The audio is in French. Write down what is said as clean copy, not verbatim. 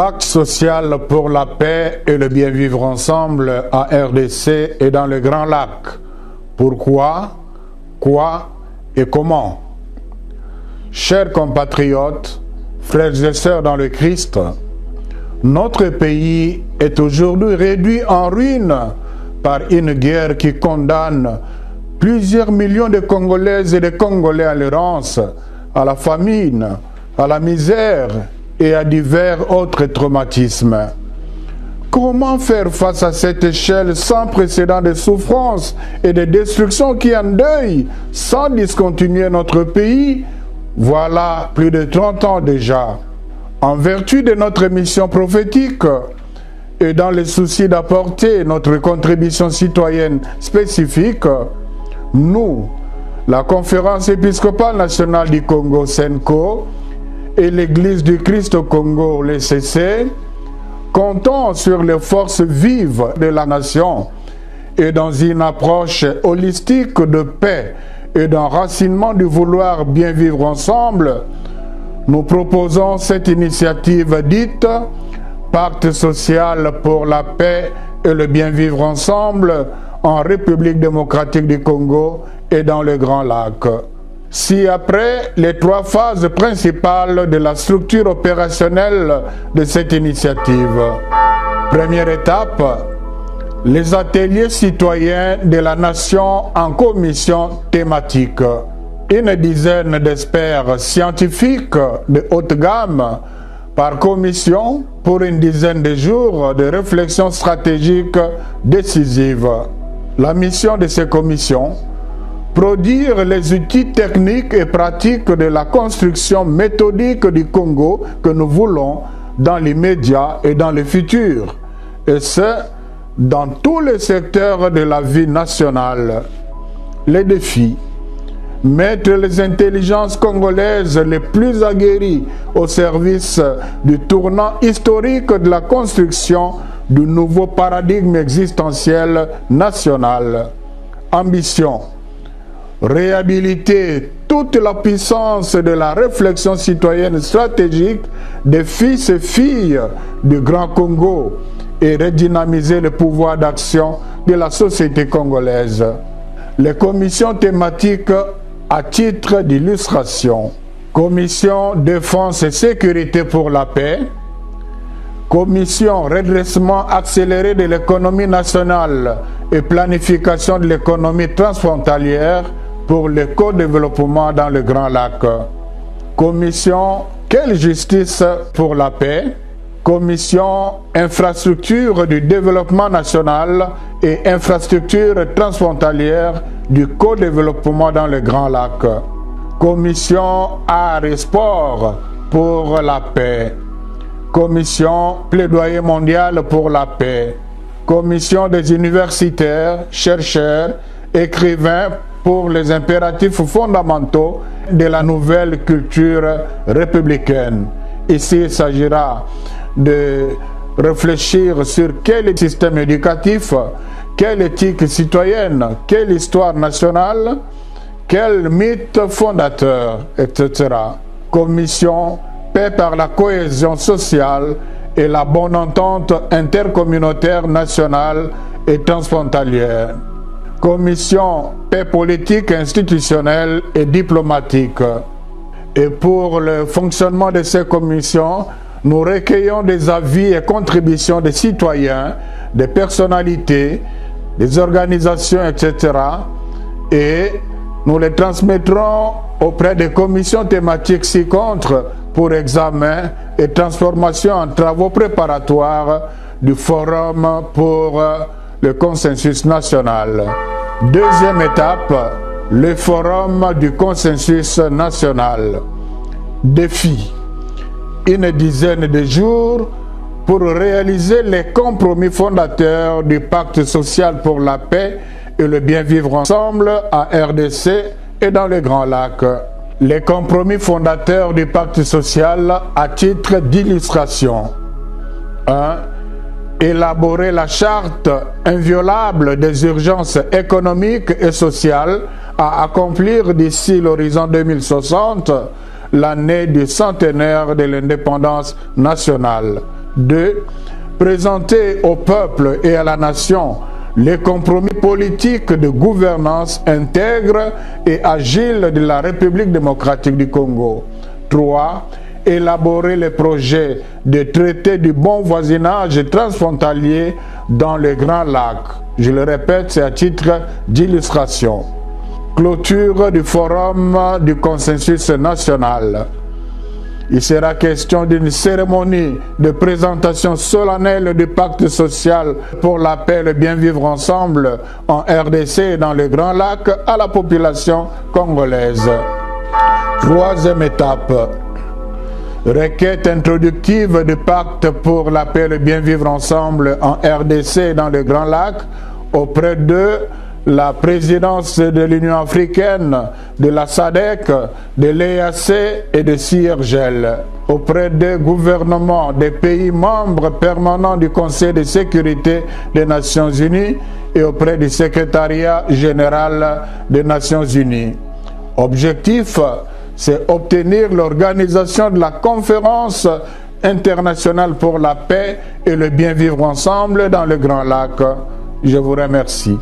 Pacte social pour la paix et le bien vivre ensemble à RDC et dans le Grand Lac. Pourquoi, quoi et comment? Chers compatriotes, frères et sœurs dans le Christ, notre pays est aujourd'hui réduit en ruine par une guerre qui condamne plusieurs millions de Congolaises et de Congolais à l'errance, à la famine, à la misère et à divers autres traumatismes. Comment faire face à cette échelle sans précédent de souffrance et de destruction qui endeuille sans discontinuer notre pays, voilà plus de 30 ans déjà? En vertu de notre mission prophétique et dans le souci d'apporter notre contribution citoyenne spécifique, nous, la Conférence épiscopale nationale du Congo, CENCO, et l'Église du Christ au Congo, l'ECC, comptons sur les forces vives de la nation et dans une approche holistique de paix et d'enracinement du vouloir bien vivre ensemble, nous proposons cette initiative dite Pacte social pour la paix et le bien vivre ensemble en République démocratique du Congo et dans le Grand Lac. Si après les 3 phases principales de la structure opérationnelle de cette initiative. Première étape, les ateliers citoyens de la nation en commission thématique. Une dizaine d'experts scientifiques de haute gamme par commission pour une dizaine de jours de réflexion stratégique décisive. La mission de ces commissions: produire les outils techniques et pratiques de la construction méthodique du Congo que nous voulons dans l'immédiat et dans le futur, et ce, dans tous les secteurs de la vie nationale. Les défis: mettre les intelligences congolaises les plus aguerries au service du tournant historique de la construction du nouveau paradigme existentiel national. Ambition: réhabiliter toute la puissance de la réflexion citoyenne stratégique des fils et filles du Grand Congo et redynamiser le pouvoir d'action de la société congolaise. Les commissions thématiques à titre d'illustration: Commission défense et sécurité pour la paix, Commission redressement accéléré de l'économie nationale et planification de l'économie transfrontalière pour le co-développement dans le Grand Lac, Commission quelle justice pour la paix, Commission infrastructure du développement national et infrastructure transfrontalière du co-développement dans le Grand Lac, Commission art et sport pour la paix, Commission plaidoyer mondial pour la paix, Commission des universitaires, chercheurs, écrivains pour les impératifs fondamentaux de la nouvelle culture républicaine. Ici, il s'agira de réfléchir sur quel système éducatif, quelle éthique citoyenne, quelle histoire nationale, quel mythe fondateur, etc. Commission paix par la cohésion sociale et la bonne entente intercommunautaire nationale et transfrontalière. Commission paix politique, institutionnelle et diplomatique. Et pour le fonctionnement de ces commissions, nous recueillons des avis et contributions des citoyens, des personnalités, des organisations, etc. Et nous les transmettrons auprès des commissions thématiques ci-contre pour examen et transformation en travaux préparatoires du Forum pour le consensus national. Deuxième étape, le Forum du consensus national. Défi: une dizaine de jours pour réaliser les compromis fondateurs du Pacte social pour la paix et le bien vivre ensemble à RDC et dans le Grand Lac. Les compromis fondateurs du Pacte social à titre d'illustration. 1. Élaborer la charte inviolable des urgences économiques et sociales à accomplir d'ici l'horizon 2060, l'année du centenaire de l'indépendance nationale. 2. Présenter au peuple et à la nation les compromis politiques de gouvernance intègre et agile de la République démocratique du Congo. 3. Élaborer les projets de traité du bon voisinage transfrontalier dans les Grands Lacs. Je le répète, c'est à titre d'illustration. Clôture du Forum du consensus national. Il sera question d'une cérémonie de présentation solennelle du pacte social pour la paix et le bien vivre ensemble en RDC et dans les Grands Lacs à la population congolaise. Troisième étape. Requête introductive du pacte pour la paix et le bien vivre ensemble en RDC et dans les Grands Lacs auprès de la présidence de l'Union africaine, de la SADC, de l'EAC et de CIRGL, auprès des gouvernements des pays membres permanents du Conseil de sécurité des Nations Unies et auprès du secrétariat général des Nations Unies. Objectif, c'est obtenir l'organisation de la conférence internationale pour la paix et le bien vivre ensemble dans le Grand Lac. Je vous remercie.